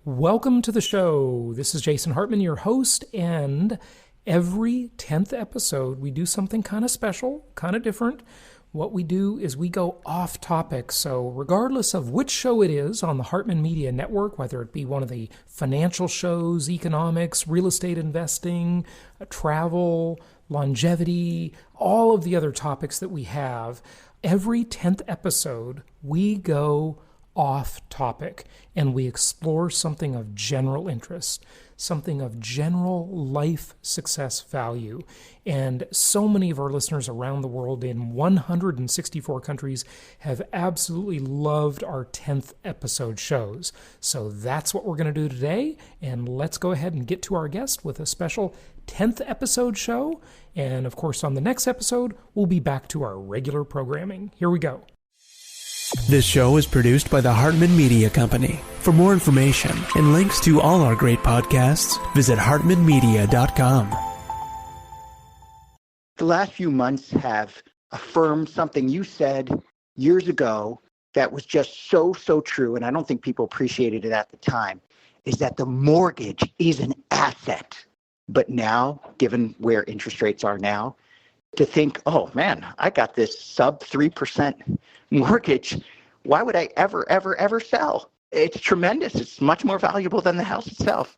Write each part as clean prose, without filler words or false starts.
Welcome to the show. This is Jason Hartman, your host, and every 10th episode, we do something kind of special, kind of different. What we do is we go off topic. So regardless of which show it is on the Hartman Media Network, whether it be one of the financial shows, economics, real estate investing, travel, longevity, all of the other topics that we have, every 10th episode, we go off topic and we explore something of general interest, something of general life success value. And so many of our listeners around the world in 164 countries have absolutely loved our 10th episode shows. So that's what we're going to do today. And let's go ahead and get to our guest with a special 10th episode show. And of course, on the next episode, we'll be back to our regular programming. Here we go. This show is produced by the Hartman Media Company. For more information and links to all our great podcasts, visit hartmanmedia.com. The last few months have affirmed something you said years ago that was just so true, and I don't think people appreciated it at the time, is that the mortgage is an asset. But now, given where interest rates are now, to think, oh man, I got this sub 3% mortgage. Why would I ever sell? It's tremendous. It's much more valuable than the house itself.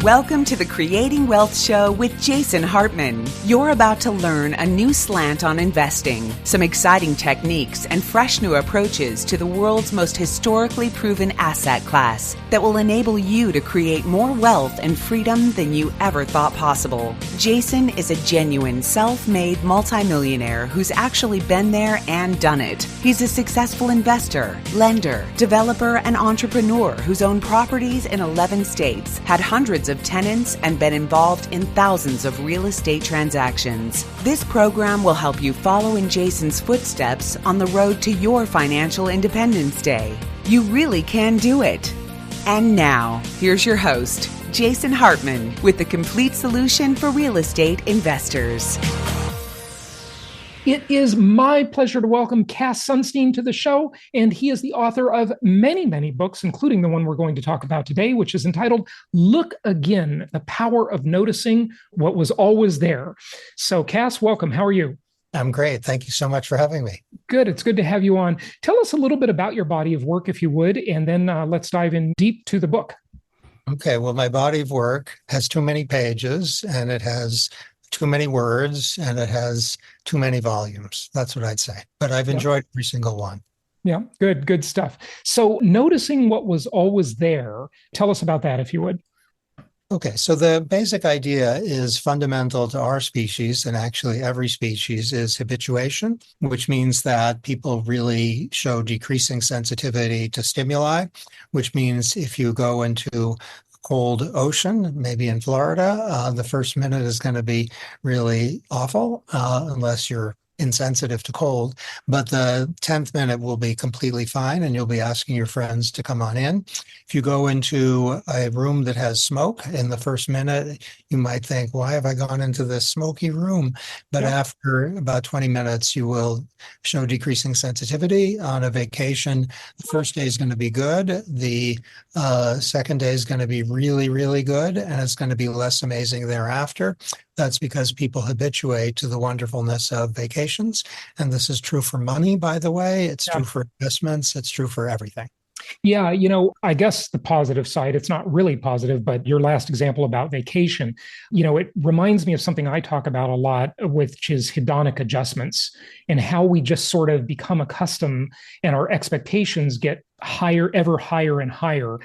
Welcome to the Creating Wealth Show with Jason Hartman. You're about to learn a new slant on investing, some exciting techniques, and fresh new approaches to the world's most historically proven asset class that will enable you to create more wealth and freedom than you ever thought possible. Jason is a genuine self-made multimillionaire who's actually been there and done it. He's a successful investor, lender, developer, and entrepreneur who's owned properties in 11 states, had hundreds of tenants, and been involved in thousands of real estate transactions. This program will help you follow in Jason's footsteps on the road to your financial independence day. You really can do it. And now, here's your host, Jason Hartman, with the complete solution for real estate investors. It is my pleasure to welcome Cass Sunstein to the show, and he is the author of many books, including the one we're going to talk about today, which is entitled Look Again, The Power of Noticing What Was Always There. So Cass, welcome. How are you? I'm great. Thank you so much for having me. Good. It's good to have you on. Tell us a little bit about your body of work, if you would, and then let's dive in deep to the book. Okay. Well, my body of work has too many pages, and it has too many words, and it has too many volumes. That's what I'd say. But I've enjoyed every single one. Yeah, good stuff. So noticing what was always there, tell us about that, if you would. Okay, so the basic idea is fundamental to our species, and actually every species, is habituation, which means that people really show decreasing sensitivity to stimuli, which means if you go into cold ocean, maybe in Florida, the first minute is going to be really awful unless you're insensitive to cold, but the 10th minute will be completely fine, and you'll be asking your friends to come on in. If you go into a room that has smoke in the first minute, you might think, why have I gone into this smoky room? But after about 20 minutes, you will show decreasing sensitivity. On a vacation, the first day is going to be good. The second day is going to be really good, and it's going to be less amazing thereafter. That's because people habituate to the wonderfulness of vacations. And this is true for money, by the way. It's true for investments. It's true for everything. Yeah, I guess the positive side, it's not really positive, but your last example about vacation, it reminds me of something I talk about a lot, which is hedonic adjustments, and how we just sort of become accustomed and our expectations get higher, ever higher and higher.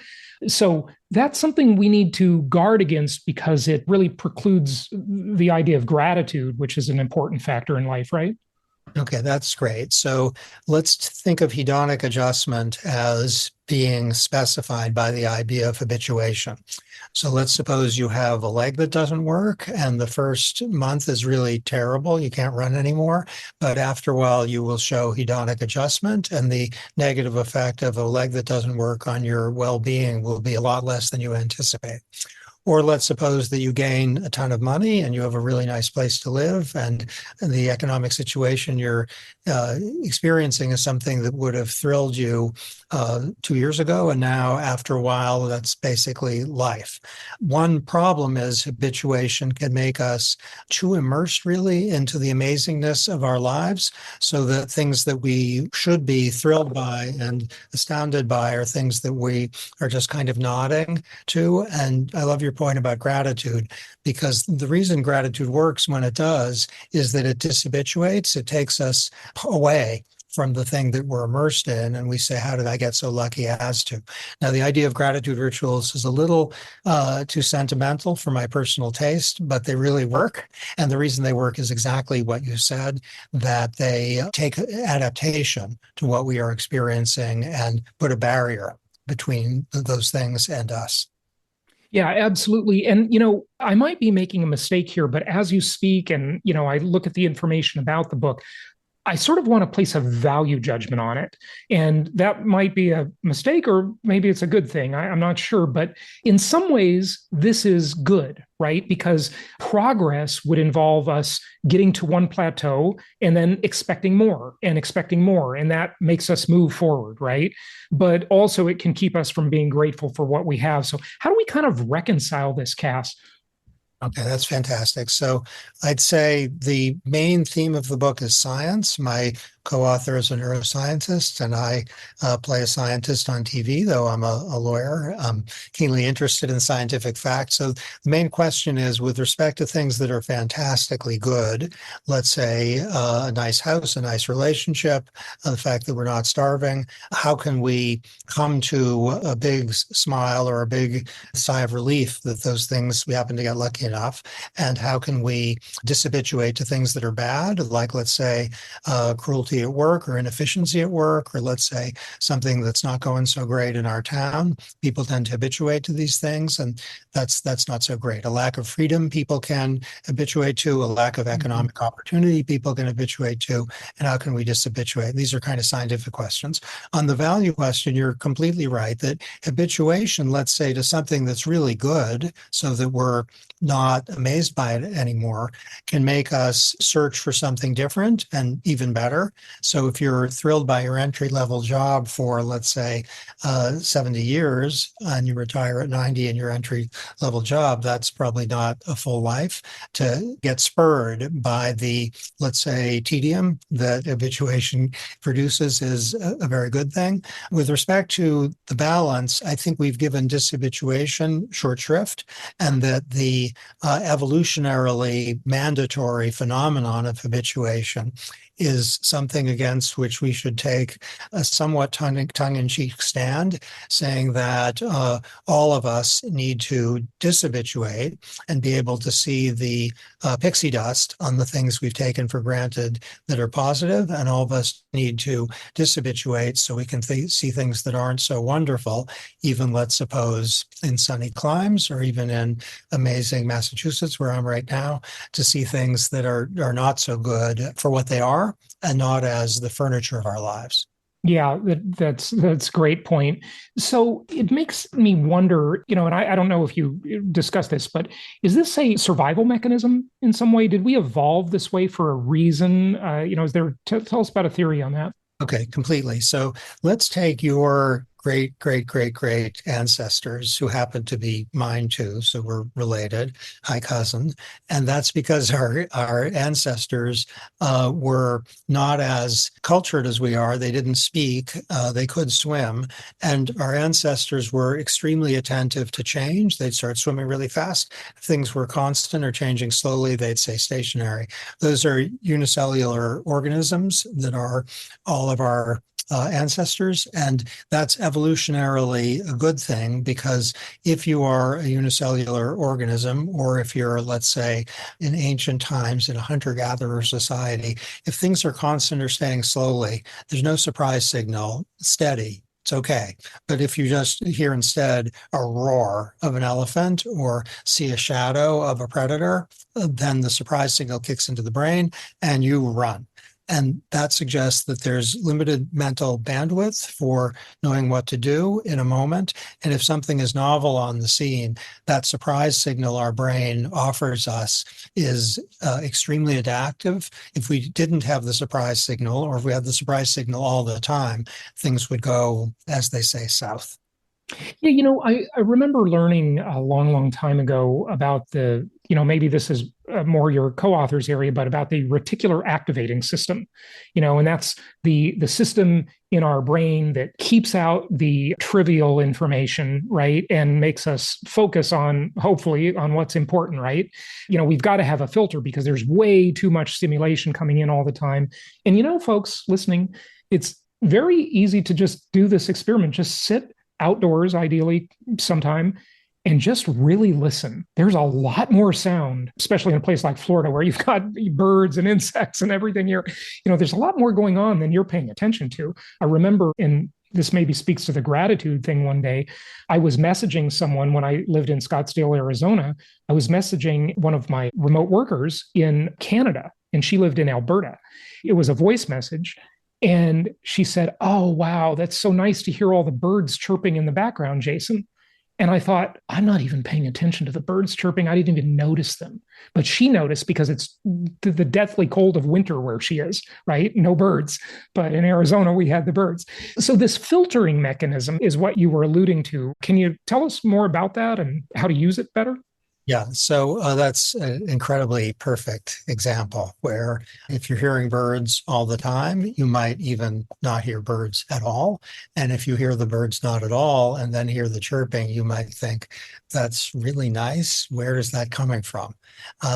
So that's something we need to guard against, because it really precludes the idea of gratitude, which is an important factor in life, right? Okay, that's great. So let's think of hedonic adjustment as being specified by the idea of habituation. So let's suppose you have a leg that doesn't work, and the first month is really terrible. You can't run anymore. But after a while, you will show hedonic adjustment, and the negative effect of a leg that doesn't work on your well-being will be a lot less than you anticipate. Or let's suppose that you gain a ton of money and you have a really nice place to live, and the economic situation you're experiencing is something that would have thrilled you 2 years ago, and now after a while, that's basically life. One problem is habituation can make us too immersed really into the amazingness of our lives, so that things that we should be thrilled by and astounded by are things that we are just kind of nodding to. And I love your point about gratitude, because the reason gratitude works when it does is that it dishabituates. It takes us away from the thing that we're immersed in, and we say, how did I get so lucky as to? Now, the idea of gratitude rituals is a little too sentimental for my personal taste, but they really work. And the reason they work is exactly what you said, that they take adaptation to what we are experiencing and put a barrier between those things and us. Yeah, absolutely. And, I might be making a mistake here, but as you speak and, I look at the information about the book, I sort of want to place a value judgment on it. And that might be a mistake, or maybe it's a good thing. I'm not sure. But in some ways, this is good, right? Because progress would involve us getting to one plateau and then expecting more and expecting more. And that makes us move forward, right? But also it can keep us from being grateful for what we have. So how do we kind of reconcile this, Cass? Okay, that's fantastic. So I'd say the main theme of the book is science. My co-author is a neuroscientist, and I play a scientist on TV, though I'm a lawyer. I'm keenly interested in scientific facts. So the main question is, with respect to things that are fantastically good, let's say a nice house, a nice relationship, the fact that we're not starving, how can we come to a big smile or a big sigh of relief that those things, we happen to get lucky enough? And how can we dishabituate to things that are bad, like, let's say, cruelty at work or inefficiency at work, or let's say something that's not going so great in our town? People tend to habituate to these things, and that's not so great. A lack of freedom people can habituate to, a lack of economic opportunity people can habituate to, and how can we dishabituate? These are kind of scientific questions. On the value question, you're completely right that habituation, let's say, to something that's really good, so that we're not amazed by it anymore, can make us search for something different and even better. So if you're thrilled by your entry-level job for, let's say, 70 years, and you retire at 90 in your entry-level job, that's probably not a full life. To get spurred by the, let's say, tedium that habituation produces is a very good thing. With respect to the balance, I think we've given dishabituation short shrift, and that the evolutionarily mandatory phenomenon of habituation is something against which we should take a somewhat tongue-in-cheek stand, saying that all of us need to dishabituate and be able to see the pixie dust on the things we've taken for granted that are positive, and all of us need to dishabituate so we can see things that aren't so wonderful, even, let's suppose, in sunny climes, or even in amazing Massachusetts, where I'm right now, to see things that are not so good for what they are, and not as the furniture of our lives. Yeah, that's a great point. So it makes me wonder, and I don't know if you discussed this, but is this a survival mechanism in some way? Did we evolve this way for a reason? Is there, tell us about a theory on that. Okay, completely. So let's take your great ancestors, who happen to be mine too, so we're related, hi cousin. And that's because our ancestors were not as cultured as we are. They didn't speak, they could swim, and our ancestors were extremely attentive to change. They'd start swimming really fast. If things were constant or changing slowly, they'd stay stationary. Those are unicellular organisms that are all of our ancestors, and that's evolutionarily a good thing, because if you are a unicellular organism, or if you're, let's say, in ancient times in a hunter-gatherer society, if things are constant or staying slowly, there's no surprise signal, steady. It's okay. But if you just hear instead a roar of an elephant or see a shadow of a predator, then the surprise signal kicks into the brain and you run. And that suggests that there's limited mental bandwidth for knowing what to do in a moment. And if something is novel on the scene, that surprise signal our brain offers us is extremely adaptive. If we didn't have the surprise signal, or if we had the surprise signal all the time, things would go, as they say, south. Yeah, I remember learning a long, long time ago about maybe this is more your co-author's area, but about the reticular activating system, and that's the system in our brain that keeps out the trivial information, right? And makes us focus hopefully, on what's important, right? We've got to have a filter because there's way too much stimulation coming in all the time. And, folks listening, it's very easy to just do this experiment. Just sit outdoors, ideally sometime, and just really listen. There's a lot more sound, especially in a place like Florida where you've got birds and insects and everything here. There's a lot more going on than you're paying attention to. I remember, and this maybe speaks to the gratitude thing, one day I was messaging someone when I lived in Scottsdale, Arizona. I was messaging one of my remote workers in Canada, and she lived in Alberta. It was a voice message. And she said, "Oh, wow, that's so nice to hear all the birds chirping in the background, Jason." And I thought, I'm not even paying attention to the birds chirping. I didn't even notice them. But she noticed because it's the deathly cold of winter where she is, right? No birds. But in Arizona, we had the birds. So this filtering mechanism is what you were alluding to. Can you tell us more about that and how to use it better? Yeah, so that's an incredibly perfect example where if you're hearing birds all the time, you might even not hear birds at all. And if you hear the birds not at all and then hear the chirping, you might think, that's really nice. Where is that coming from?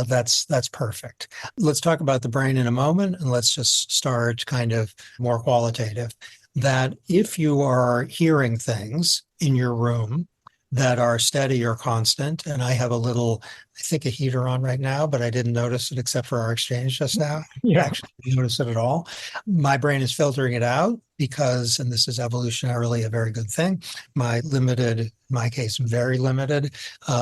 That's perfect. Let's talk about the brain in a moment, and let's just start kind of more qualitative. That if you are hearing things in your room that are steady or constant. And I have I think a heater on right now, but I didn't notice it except for our exchange just now. Yeah. I actually didn't notice it at all. My brain is filtering it out because, and this is evolutionarily a very good thing, my limited, in my case, very limited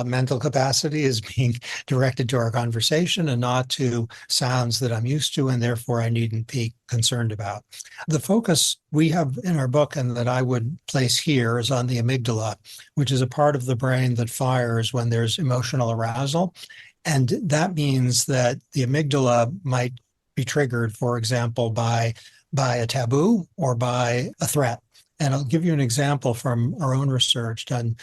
mental capacity is being directed to our conversation and not to sounds that I'm used to, and therefore I needn't be concerned about. The focus we have in our book and that I would place here is on the amygdala, which is a part of the brain that fires when there's emotional arousal. And that means that the amygdala might be triggered, for example, by a taboo or by a threat. And I'll give you an example from our own research done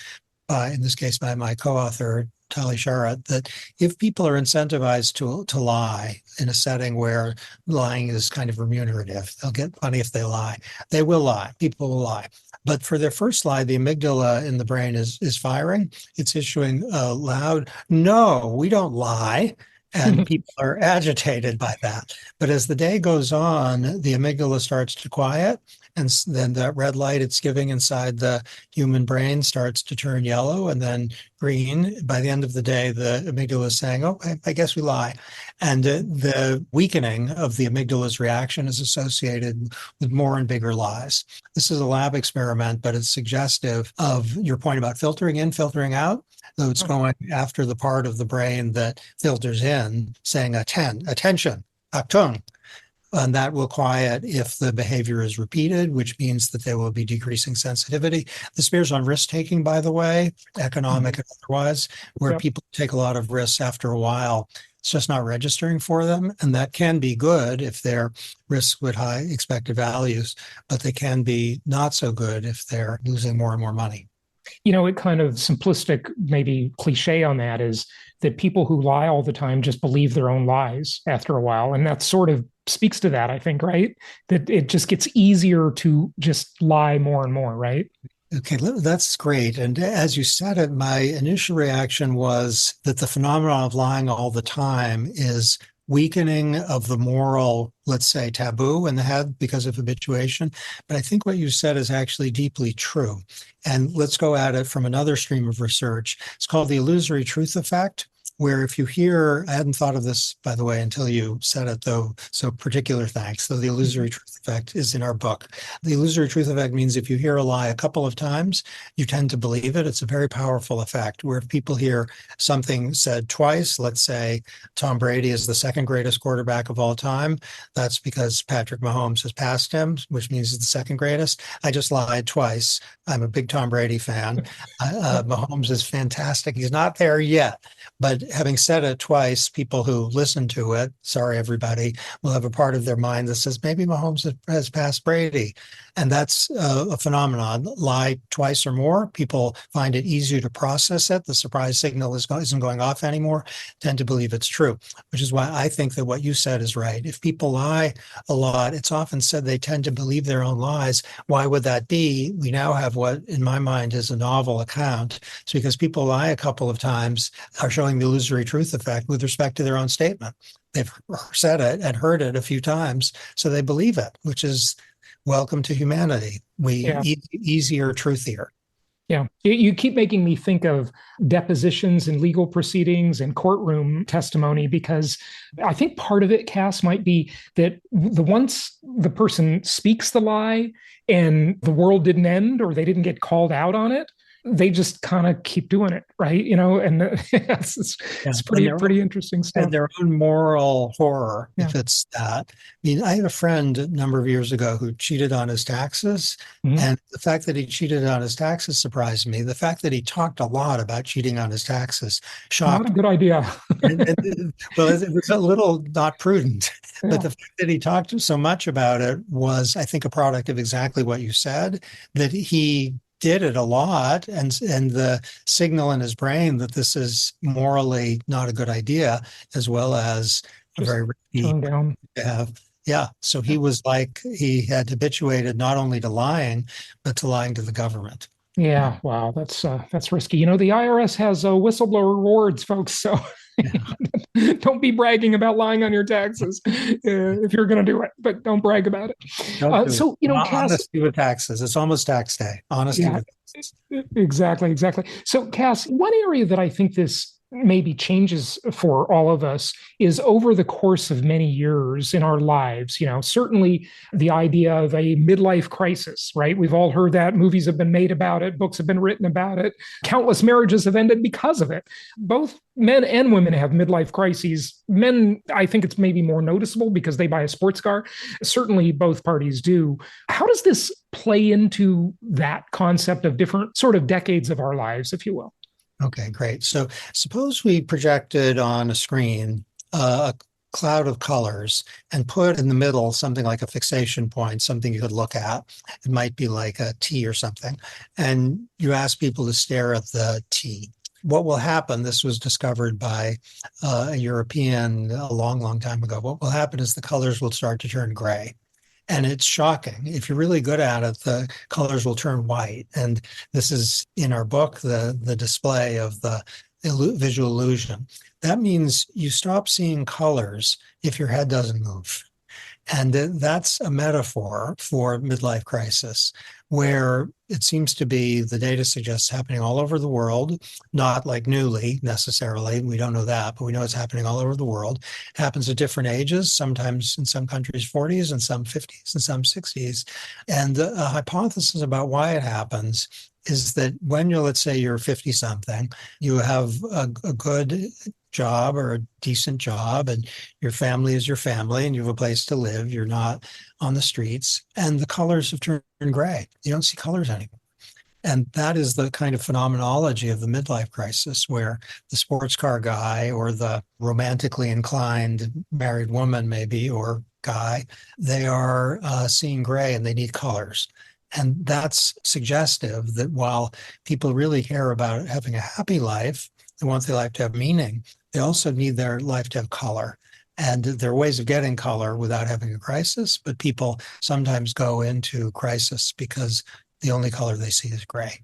by, in this case, by my co-author, Tali Sharat, that if people are incentivized to lie in a setting where lying is kind of remunerative, they'll get money if they lie. They will lie. People will lie. But for their first lie, the amygdala in the brain is firing. It's issuing a loud, "No, we don't lie." And people are agitated by that. But as the day goes on, the amygdala starts to quiet, and then that red light it's giving inside the human brain starts to turn yellow and then green. By the end of the day, the amygdala is saying, "Oh, I guess we lie." And the weakening of the amygdala's reaction is associated with more and bigger lies. This is a lab experiment, but it's suggestive of your point about filtering in, filtering out. So it's going after the part of the brain that filters in, saying attention, Achtung. And that will quiet if the behavior is repeated, which means that there will be decreasing sensitivity. This bears on risk-taking, by the way, economic and otherwise, where people take a lot of risks after a while. It's just not registering for them. And that can be good if they're risks with high expected values, but they can be not so good if they're losing more and more money. It kind of simplistic, maybe cliche on that is that people who lie all the time just believe their own lies after a while. And that sort of speaks to that, I think, right? That it just gets easier to just lie more and more, right? Okay, that's great. And as you said it, my initial reaction was that the phenomenon of lying all the time is weakening of the moral, let's say, taboo in the head because of habituation. But I think what you said is actually deeply true. And let's go at it from another stream of research. It's called the illusory truth effect. where if you hear, I hadn't thought of this, by the way, until you said it, though, so particular thanks, though the illusory truth effect is in our book. The illusory truth effect means if you hear a lie a couple of times, you tend to believe it. It's a very powerful effect, where if people hear something said twice, let's say Tom Brady is the second greatest quarterback of all time, that's because Patrick Mahomes has passed him, which means he's the second greatest. I just lied twice. I'm a big Tom Brady fan. Mahomes is fantastic. He's not there yet. But having said it twice, people who listen to it, sorry, everybody, will have a part of their mind that says maybe Mahomes has passed Brady. And that's a phenomenon. Lie twice or more, people find it easier to process it. The surprise signal isn't going off anymore, tend to believe it's true, which is why I think that what you said is right. If people lie a lot, it's often said they tend to believe their own lies. Why would that be? We now have what, in my mind, is a novel account. It's because people lie a couple of times, are showing the illusory truth effect with respect to their own statement. They've said it and heard it a few times, so they believe it, which is welcome to humanity. Easier, truthier. Yeah. You keep making me think of depositions and legal proceedings and courtroom testimony, because I think part of it, Cass, might be that once the person speaks the lie and the world didn't end or they didn't get called out on it, they just kind of keep doing it, right? And it's pretty interesting stuff. And their own moral horror, if it's that. I mean, I had a friend a number of years ago who cheated on his taxes. Mm-hmm. And the fact that he cheated on his taxes surprised me. The fact that he talked a lot about cheating on his taxes shocked me. Not a good idea. Well, it was a little not prudent. Yeah. But the fact that he talked so much about it was, I think, a product of exactly what you said, that he did it a lot, and the signal in his brain that this is morally not a good idea, as well as a very risky to have. Yeah. So he was like, he had habituated not only to lying, but to lying to the government. Yeah. Wow. That's risky. The IRS has whistleblower rewards, folks. So don't be bragging about lying on your taxes if you're going to do it, but don't brag about it. So, Cass, honesty with taxes. It's almost tax day. Honesty with taxes. Exactly. So, Cass, one area that I think this maybe changes for all of us is over the course of many years in our lives. Certainly the idea of a midlife crisis, right? We've all heard that. Movies have been made about it. Books have been written about it. Countless marriages have ended because of it. Both men and women have midlife crises. Men, I think it's maybe more noticeable because they buy a sports car. Certainly both parties do. How does this play into that concept of different sort of decades of our lives, if you will? Okay, great. So suppose we projected on a screen a cloud of colors and put in the middle something like a fixation point, something you could look at. It might be like a T or something. And you ask people to stare at the T. What will happen, this was discovered by a European a long, long time ago. What will happen is the colors will start to turn gray. And it's shocking. If you're really good at it, the colors will turn white. And this is in our book, the display of the visual illusion. That means you stop seeing colors if your head doesn't move. And that's a metaphor for midlife crisis, where it seems to be, the data suggests, happening all over the world, not like newly necessarily. We don't know that, but we know it's happening all over the world. It happens at different ages, sometimes in some countries 40s and some 50s and some 60s. And a hypothesis about why it happens is that when let's say you're 50 something, you have a good job or a decent job, and your family is your family, and you have a place to live. You're not on the streets, and the colors have turned gray. You don't see colors anymore. And that is the kind of phenomenology of the midlife crisis, where the sports car guy or the romantically inclined married woman, maybe, or guy, they are seeing gray and they need colors. And that's suggestive that while people really care about having a happy life, they want their life to have meaning, they also need their life to have color. And there are ways of getting color without having a crisis, but people sometimes go into crisis because the only color they see is gray.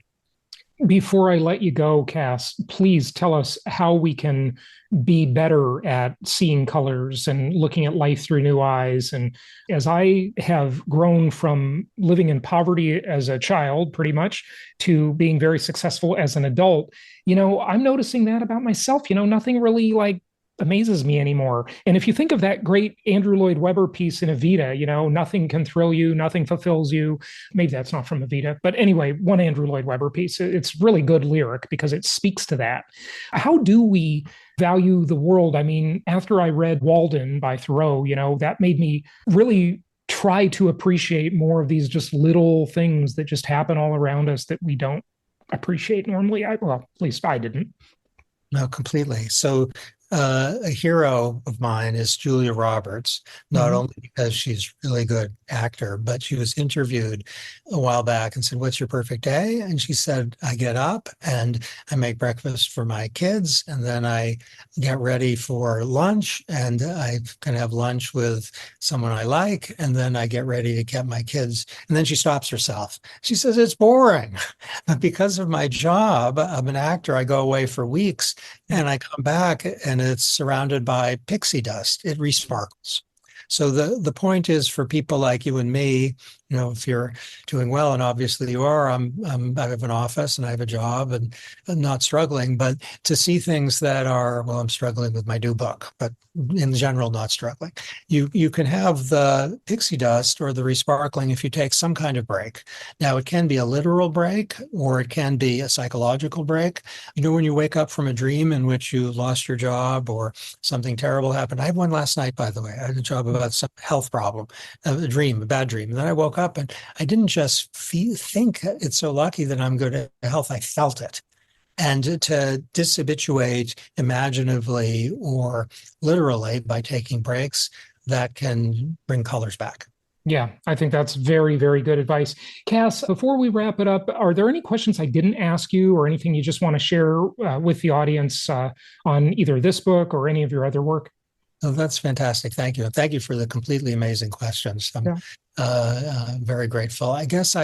Before I let you go, Cass, please tell us how we can be better at seeing colors and looking at life through new eyes. And as I have grown from living in poverty as a child, pretty much, to being very successful as an adult, I'm noticing that about myself. Nothing really like amazes me anymore. And if you think of that great Andrew Lloyd Webber piece in Evita, nothing can thrill you, nothing fulfills you. Maybe that's not from Evita, but anyway, one Andrew Lloyd Webber piece. It's really good lyric because it speaks to that. How do we value the world? I mean, after I read Walden by Thoreau, that made me really try to appreciate more of these just little things that just happen all around us that we don't appreciate normally. At least I didn't. No, completely. So a hero of mine is Julia Roberts, not only because she's a really good actor, but she was interviewed a while back and said, "What's your perfect day?" And she said, "I get up and I make breakfast for my kids, and then I get ready for lunch, and I can have lunch with someone I like, and then I get ready to get my kids." And then she stops herself. She says, "It's boring." But because of my job, I'm an actor, I go away for weeks and I come back and it's surrounded by pixie dust. It resparkles. So the point is for people like you and me, if you're doing well, and obviously you are, I have an office and I have a job and I'm not struggling, but to see things that are, I'm struggling with my new book, but in general, not struggling. You can have the pixie dust or the resparkling if you take some kind of break. Now, it can be a literal break or it can be a psychological break. When you wake up from a dream in which you lost your job or something terrible happened. I had one last night, by the way. I had a job about some health problem, a bad dream. And then I woke up and I didn't just think it's so lucky that I'm good at health. I felt it. And to dishabituate imaginatively or literally by taking breaks, that can bring colors back. Yeah, I think that's very, very good advice. Cass, before we wrap it up, are there any questions I didn't ask you or anything you just want to share with the audience on either this book or any of your other work? Oh, that's fantastic. Thank you. Thank you for the completely amazing questions. I'm very grateful. I guess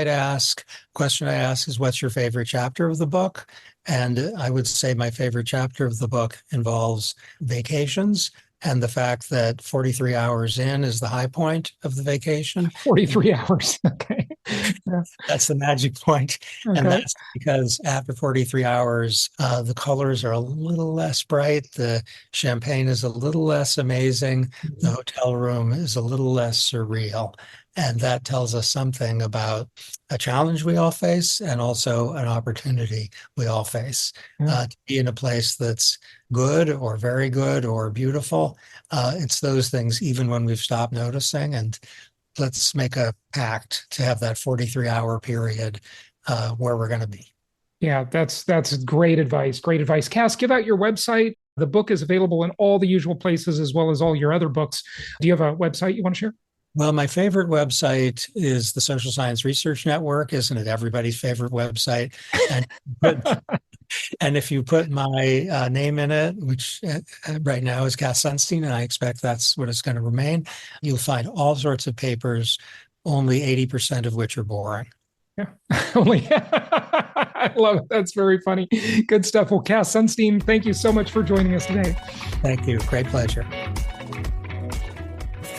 question I ask is, what's your favorite chapter of the book? And I would say my favorite chapter of the book involves vacations and the fact that 43 hours in is the high point of the vacation. 43 hours. Okay. Yeah. That's the magic point. Okay. And that's because after 43 hours, the colors are a little less bright. The champagne is a little less amazing. The hotel room is a little less surreal. And that tells us something about a challenge we all face and also an opportunity we all face. To be in a place that's good or very good or beautiful. It's those things, even when we've stopped noticing. And let's make a pact to have that 43-hour period where we're going to be. Yeah, that's great advice. Great advice. Cass, give out your website. The book is available in all the usual places as well as all your other books. Do you have a website you want to share? Well, my favorite website is the Social Science Research Network. Isn't it everybody's favorite website? And if you put my name in it, which right now is Cass Sunstein, and I expect that's what it's going to remain, you'll find all sorts of papers, only 80% of which are boring. Yeah, I love it. That's very funny. Good stuff. Well, Cass Sunstein, thank you so much for joining us today. Thank you. Great pleasure.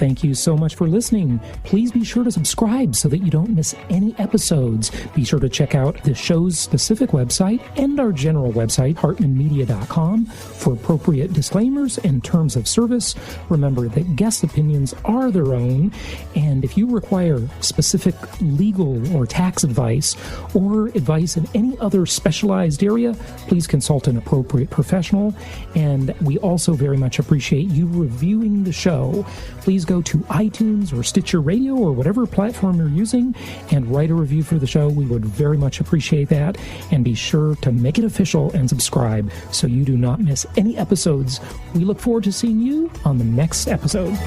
Thank you so much for listening. Please be sure to subscribe so that you don't miss any episodes. Be sure to check out the show's specific website and our general website, hartmanmedia.com, for appropriate disclaimers and terms of service. Remember that guest opinions are their own, and if you require specific legal or tax advice or advice in any other specialized area, please consult an appropriate professional. And we also very much appreciate you reviewing the show. Please go to iTunes or Stitcher Radio or whatever platform you're using and write a review for the show. We would very much appreciate that. And be sure to make it official and subscribe so you do not miss any episodes. We look forward to seeing you on the next episode.